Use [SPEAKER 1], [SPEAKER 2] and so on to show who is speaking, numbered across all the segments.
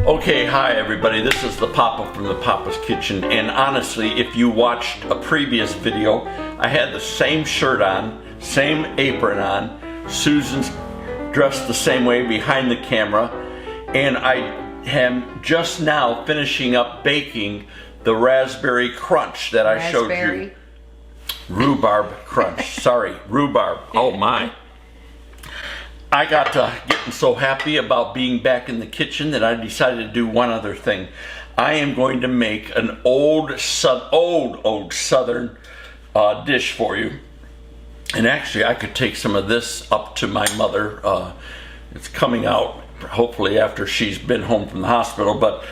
[SPEAKER 1] Okay, hi everybody, this is the Papa from the Papa's Kitchen, and honestly, if you watched a previous video, I had the same shirt on, same apron on, Susan's dressed the same way behind the camera, and I am just now finishing up baking the raspberry crunch that I showed you. Rhubarb crunch, sorry, rhubarb, oh my. I got to getting so happy about being back in the kitchen that I decided to do one other thing. I am going to make an old Southern dish for you. And actually, I could take some of this up to my mother. It's coming out hopefully after she's been home from the hospital. But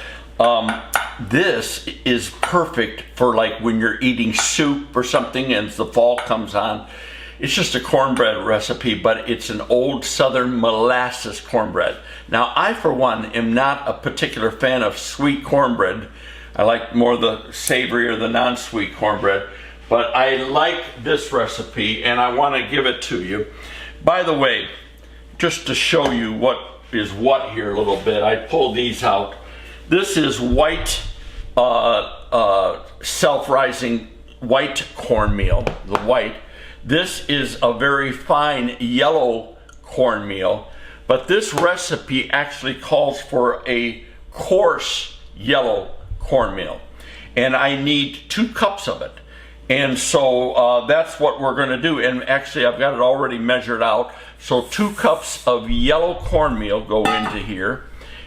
[SPEAKER 1] this is perfect for like when you're eating soup or something and the fall comes on. It's just a cornbread recipe, but it's an old Southern molasses cornbread. Now, I, for one, am not a particular fan of sweet cornbread. I like more the savory or the non-sweet cornbread, but I like this recipe, and I want to give it to you. By the way, just to show you what is what here a little bit, I pulled these out. This is white, self-rising white cornmeal, the white. This is a very fine yellow cornmeal, but this recipe actually calls for a coarse yellow cornmeal, and I need 2 cups of it. And so that's what we're going to do. And actually, I've got it already measured out. So 2 cups of yellow cornmeal go into here,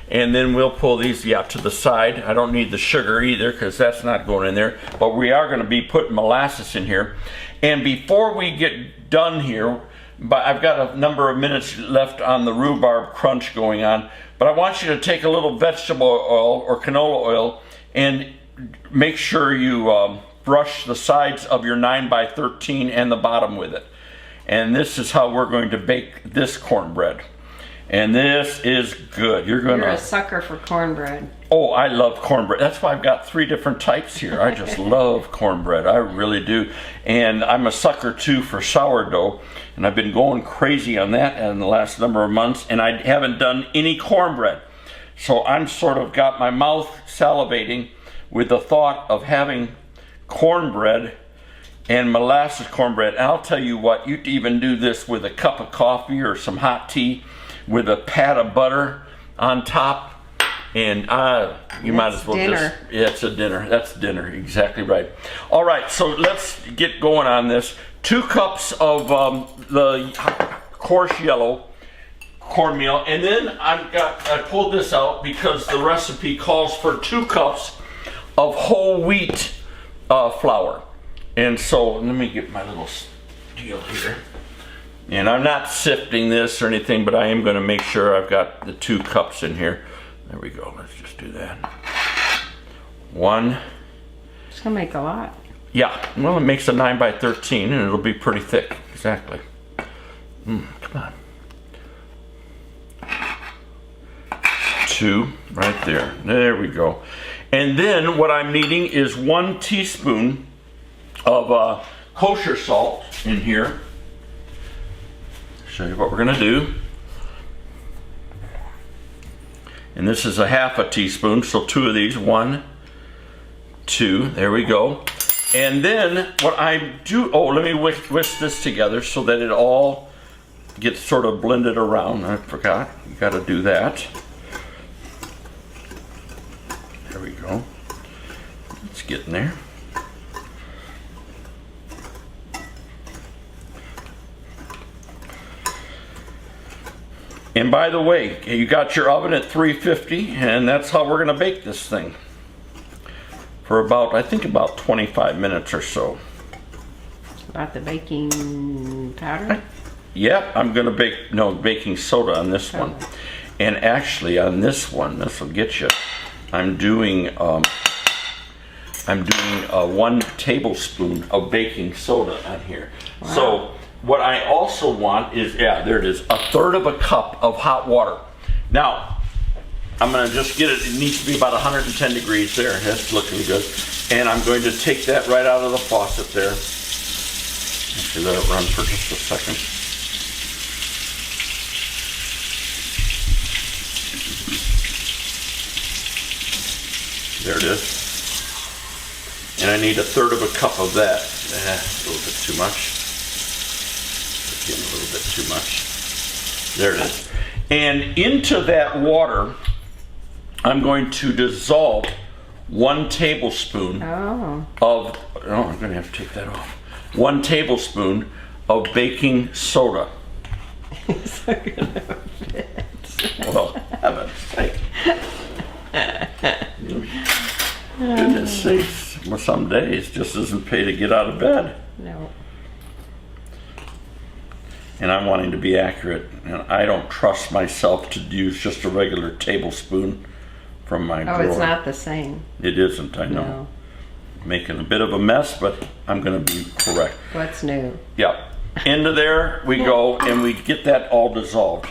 [SPEAKER 1] and then we'll pull these to the side. I don't need the sugar either because that's not going in there, but we are going to be putting molasses in here. And before we get done here, I've got a number of minutes left on the rhubarb crunch going on, but I want you to take a little vegetable oil or canola oil and make sure you brush the sides of your 9x13 and the bottom with it. And this is how we're going to bake this cornbread. And this is good. You're a
[SPEAKER 2] sucker for cornbread.
[SPEAKER 1] Oh, I love cornbread. That's why I've got 3 different types here. I just love cornbread. I really do. And I'm a sucker too for sourdough. And I've been going crazy on that in the last number of months. And I haven't done any cornbread. So I'm sort of got my mouth salivating with the thought of having cornbread and molasses cornbread. And I'll tell you what, you can even do this with a cup of coffee or some hot tea with a pat of butter on top, and you might as well
[SPEAKER 2] dinner.
[SPEAKER 1] It's a dinner. That's dinner, exactly right. All right, so let's get going on this. 2 cups of the coarse yellow cornmeal, and then I pulled this out because the recipe calls for 2 cups of whole wheat flour. And so let me get my little deal here. And I'm not sifting this or anything, but I am going to make sure I've got the 2 cups in here. There we go. Let's just do that. 1.
[SPEAKER 2] It's going to make a lot.
[SPEAKER 1] Yeah. Well, it makes a 9x13, and it'll be pretty thick. Exactly. Come on. 2 right there. There we go. And then what I'm needing is 1 teaspoon of kosher salt in here. Show you what we're going to do. And this is a 1/2 teaspoon, so 2 of these. 1, 2, there we go. And then what I do, let me whisk this together so that it all gets sort of blended around. I forgot, you got to do that. There we go. It's getting there. And by the way, you got your oven at 350, and that's how we're going to bake this thing for about, I think about 25 minutes or so.
[SPEAKER 2] About the baking powder?
[SPEAKER 1] Yep, I'm going to bake, baking soda on this one. And actually on this one, this will get you, I'm doing 1 tablespoon of baking soda on here. Wow. So what I also want is, there it is, 1/3 cup of hot water. Now, I'm going to just get it, it needs to be about 110 degrees there. That's looking good. And I'm going to take that right out of the faucet there. Actually, let it run for just a second. There it is. And I need 1/3 of a cup of that. A little bit too much. Again, a little bit too much. There it is. And into that water, I'm going to dissolve 1 tablespoon of, I'm going to have to take that off. 1 tablespoon of baking soda.
[SPEAKER 2] It's not gonna fit.
[SPEAKER 1] Well, heaven's sake. Goodness sakes. Well, some days just doesn't pay to get out of bed.
[SPEAKER 2] No.
[SPEAKER 1] And I'm wanting to be accurate. And I don't trust myself to use just a regular tablespoon from my drawer.
[SPEAKER 2] Oh, it's not the same.
[SPEAKER 1] It isn't, I know.
[SPEAKER 2] No.
[SPEAKER 1] Making a bit of a mess, but I'm going to be correct.
[SPEAKER 2] What's new?
[SPEAKER 1] Yep. Into there we go, and we get that all dissolved.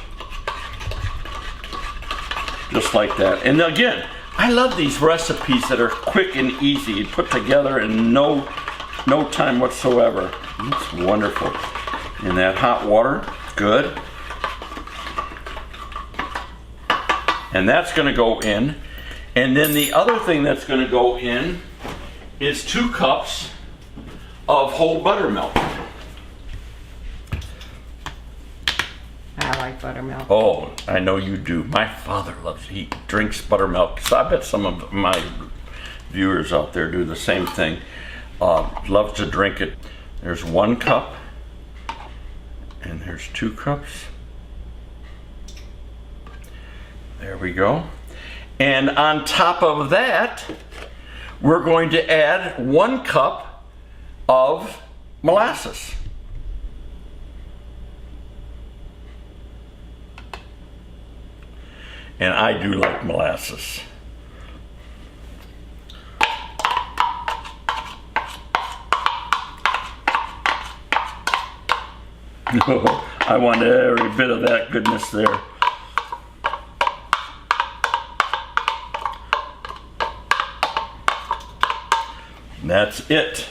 [SPEAKER 1] Just like that. And again, I love these recipes that are quick and easy, put together in no time whatsoever. It's wonderful. In that hot water, good. And that's going to go in. And then the other thing that's going to go in is 2 cups of whole buttermilk.
[SPEAKER 2] I like buttermilk.
[SPEAKER 1] Oh, I know you do. My father he drinks buttermilk. So I bet some of my viewers out there do the same thing. Loves to drink it. There's 1 cup, and there's 2 cups. There we go. And on top of that, we're going to add 1 cup of molasses. And I do like molasses. I want every bit of that goodness there. That's it.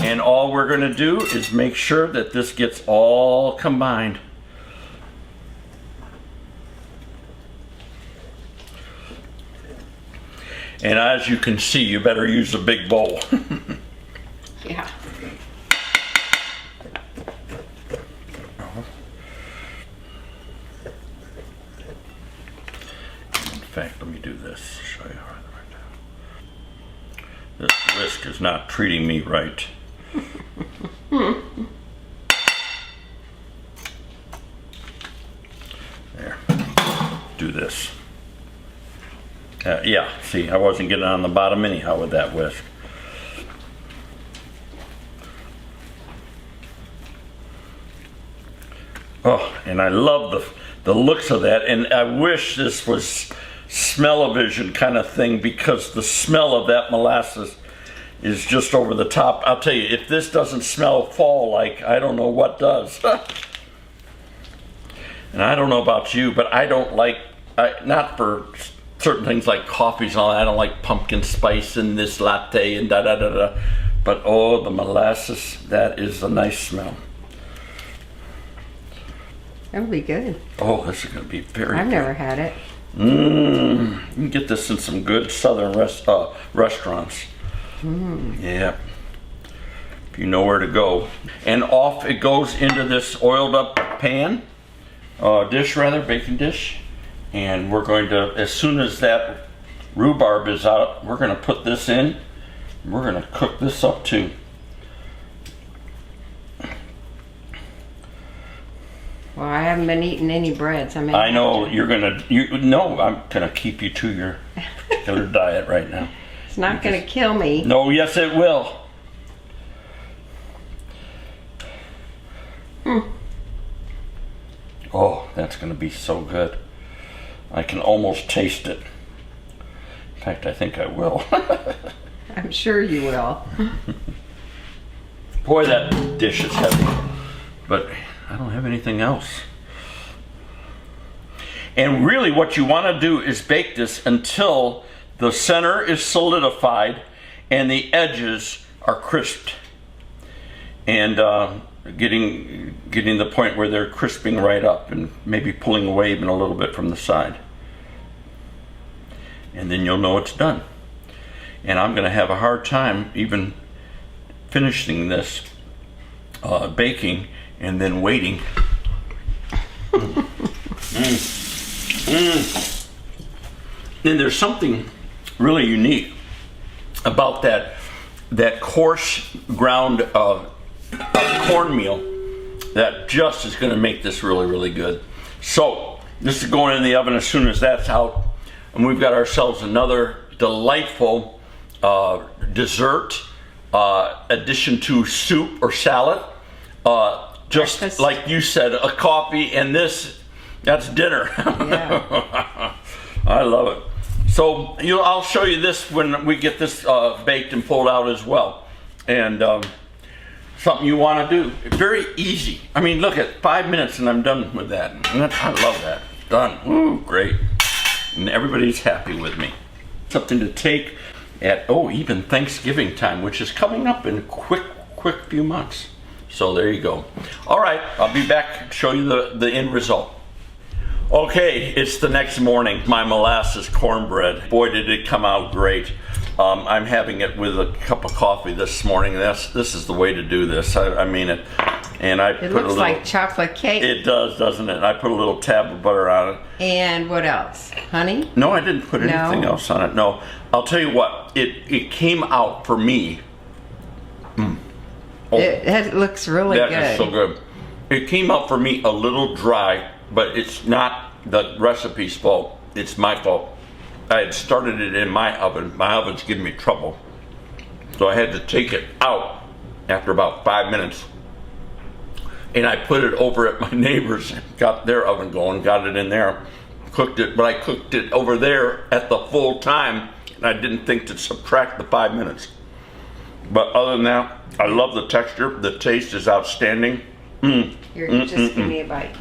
[SPEAKER 1] And all we're going to do is make sure that this gets all combined. And as you can see, you better use a big bowl.
[SPEAKER 2] Yeah.
[SPEAKER 1] In fact, let me do this. Show you right now. This whisk is not treating me right. There. Do this. Yeah, see, I wasn't getting on the bottom anyhow with that whisk. Oh, and I love the looks of that, and I wish this was smell-o-vision kind of thing, because the smell of that molasses is just over the top. I'll tell you, if this doesn't smell fall-like, I don't know what does. And I don't know about you, but I don't like, not for certain things like coffees and all that. I don't like pumpkin spice in this latte and da-da-da-da. But oh, the molasses, that is a nice smell.
[SPEAKER 2] That'll be good.
[SPEAKER 1] Oh, this is going to be very
[SPEAKER 2] I've
[SPEAKER 1] good.
[SPEAKER 2] never had it.
[SPEAKER 1] You can get this in some good southern restaurants. Yeah. If you know where to go. And off it goes into this oiled up pan, baking dish. And we're going to, as soon as that rhubarb is out, we're going to put this in. We're going to cook this up too.
[SPEAKER 2] Well, I haven't been eating any breads.
[SPEAKER 1] I know I'm going to keep you to your particular diet right now.
[SPEAKER 2] It's not going to kill me.
[SPEAKER 1] No, yes it will. Oh, that's going to be so good. I can almost taste it. In fact, I think I will.
[SPEAKER 2] I'm sure you will.
[SPEAKER 1] Boy, that dish is heavy. But I don't have anything else. And really what you want to do is bake this until the center is solidified and the edges are crisped. And getting the point where they're crisping right up, and maybe pulling away even a little bit from the side. And then you'll know it's done. and I'm going to have a hard time even finishing this baking and then waiting. And there's something really unique about that coarse ground cornmeal that just is going to make this really, really good. So this is going in the oven as soon as that's out, and we've got ourselves another delightful dessert addition to soup or salad. Just breakfast. Like you said, a coffee, and that's dinner.
[SPEAKER 2] Yeah.
[SPEAKER 1] I love it. So I'll show you this when we get this baked and pulled out as well. And something you want to do. Very easy. I mean, look at 5 minutes and I'm done with that. And I love that. Done. Ooh, great. And everybody's happy with me. Something to take at, even Thanksgiving time, which is coming up in a quick few months. So there you go. All right, I'll be back to show you the end result. Okay, it's the next morning. My molasses cornbread. Boy, did it come out great. I'm having it with a cup of coffee this morning. This is the way to do this. I mean it. And
[SPEAKER 2] it looks like chocolate cake.
[SPEAKER 1] It does, doesn't it? I put a little tab of butter on it.
[SPEAKER 2] And what else? Honey?
[SPEAKER 1] No, I didn't put anything else on it. No, I'll tell you what. It came out for me.
[SPEAKER 2] It looks really good.
[SPEAKER 1] That is so good. It came out for me a little dry, but it's not the recipe's fault. It's my fault. I had started it in my oven. My oven's giving me trouble. So I had to take it out after about 5 minutes. And I put it over at my neighbor's, got their oven going, got it in there, cooked it, but I cooked it over there at the full time, and I didn't think to subtract the 5 minutes. But other than that, I love the texture. The taste is outstanding.
[SPEAKER 2] Here, just give me a bite.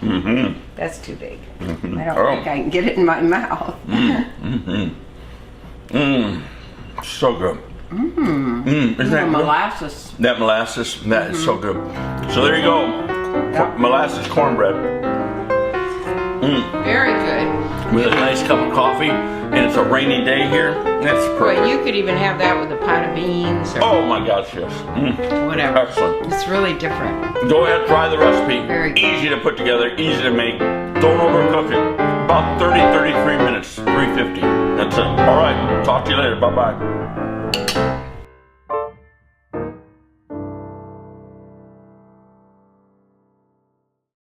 [SPEAKER 2] That's too big. I don't think I can get it in my mouth.
[SPEAKER 1] So good. Isn't that
[SPEAKER 2] molasses?
[SPEAKER 1] That molasses, that is so good. So there you go. Yep. Molasses cornbread.
[SPEAKER 2] Very good.
[SPEAKER 1] With a nice cup of coffee, and it's a rainy day here. That's perfect.
[SPEAKER 2] Well, you could even have that with a pot of beans. Or
[SPEAKER 1] oh my gosh, yes.
[SPEAKER 2] Whatever.
[SPEAKER 1] Excellent.
[SPEAKER 2] It's really different.
[SPEAKER 1] Go ahead, try the recipe.
[SPEAKER 2] Very good.
[SPEAKER 1] Easy to put together, easy to make. Don't overcook it. About 30-33 minutes, 350. That's it. All right, talk to you later. Bye-bye.